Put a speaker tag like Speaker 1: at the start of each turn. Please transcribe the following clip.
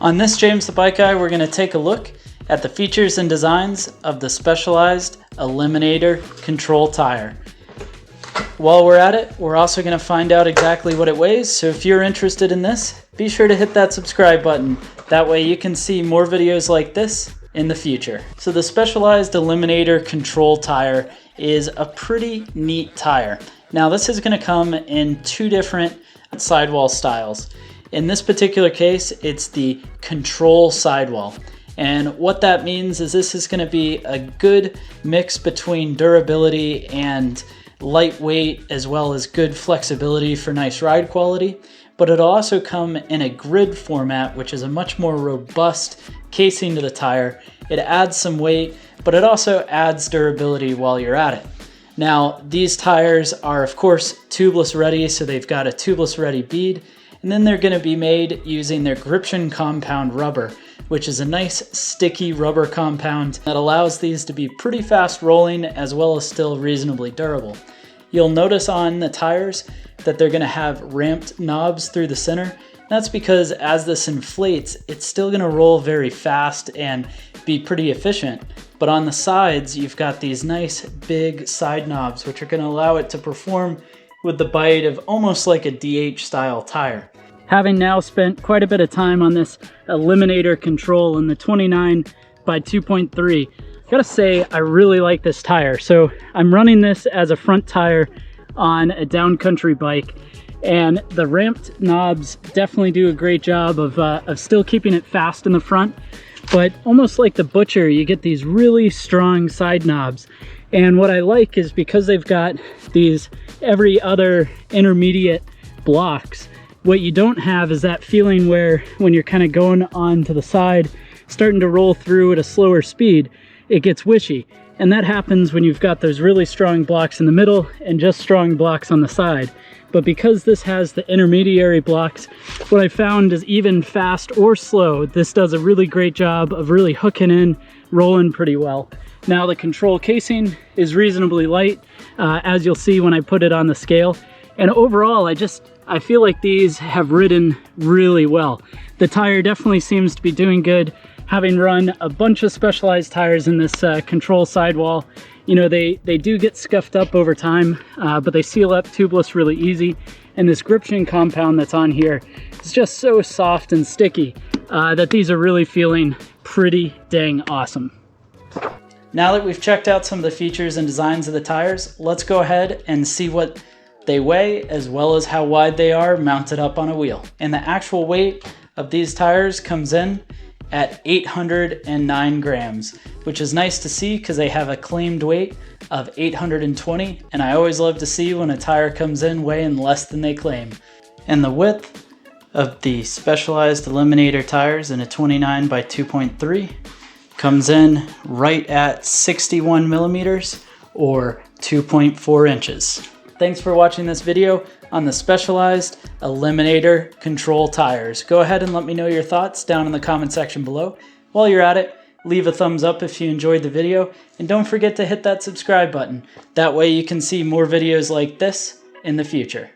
Speaker 1: On this James the Bike Guy, we're going to take a look at the features and designs of the Specialized Eliminator Control tire. While we're at it, we're also going to find out exactly what it weighs, so if you're interested in this, be sure to hit that subscribe button. That way you can see more videos like this in the future. So the Specialized Eliminator Control tire is a pretty neat tire. Now this is going to come in two different sidewall styles. In this particular case, it's the Control sidewall. And what that means is this is going to be a good mix between durability and lightweight, as well as good flexibility for nice ride quality. But it'll also come in a grid format, which is a much more robust casing to the tire. It adds some weight, but it also adds durability while you're at it. Now, these tires are, of course, tubeless ready, so they've got a tubeless ready bead, and then they're going to be made using their grippy compound rubber, which is a nice sticky rubber compound that allows these to be pretty fast rolling as well as still reasonably durable. You'll notice on the tires that they're going to have ramped knobs through the center. That's because as this inflates, it's still going to roll very fast and be pretty efficient. But on the sides, you've got these nice big side knobs, which are going to allow it to perform with the bite of almost like a DH style tire. Having now spent quite a bit of time on this Eliminator Control in the 29x2.3, I gotta say I really like this tire. So I'm running this as a front tire on a downcountry bike, and the ramped knobs definitely do a great job of still keeping it fast in the front, but almost like the Butcher, you get these really strong side knobs. And what I like is because they've got these every other intermediate blocks, what you don't have is that feeling where when you're kind of going on to the side, starting to roll through at a slower speed, it gets wishy. And that happens when you've got those really strong blocks in the middle and just strong blocks on the side. But because this has the intermediary blocks, what I found is even fast or slow, this does a really great job of really hooking in, rolling pretty well. Now the Control casing is reasonably light, as you'll see when I put it on the scale. And overall, I feel like these have ridden really well. The tire definitely seems to be doing good. Having run a bunch of Specialized tires in this Control sidewall, you know, they do get scuffed up over time, but they seal up tubeless really easy. And this grippy compound that's on here is just so soft and sticky that these are really feeling pretty dang awesome. Now that we've checked out some of the features and designs of the tires, let's go ahead and see what they weigh as well as how wide they are mounted up on a wheel. And the actual weight of these tires comes in at 809 grams, which is nice to see because they have a claimed weight of 820, and I always love to see when a tire comes in weighing less than they claim. And the width of the Specialized Eliminator tires in a 29x2.3 comes in right at 61 millimeters or 2.4 inches. Thanks for watching this video on the Specialized Eliminator Control tires. Go ahead and let me know your thoughts down in the comment section below. While you're at it, leave a thumbs up if you enjoyed the video, and don't forget to hit that subscribe button. That way you can see more videos like this in the future.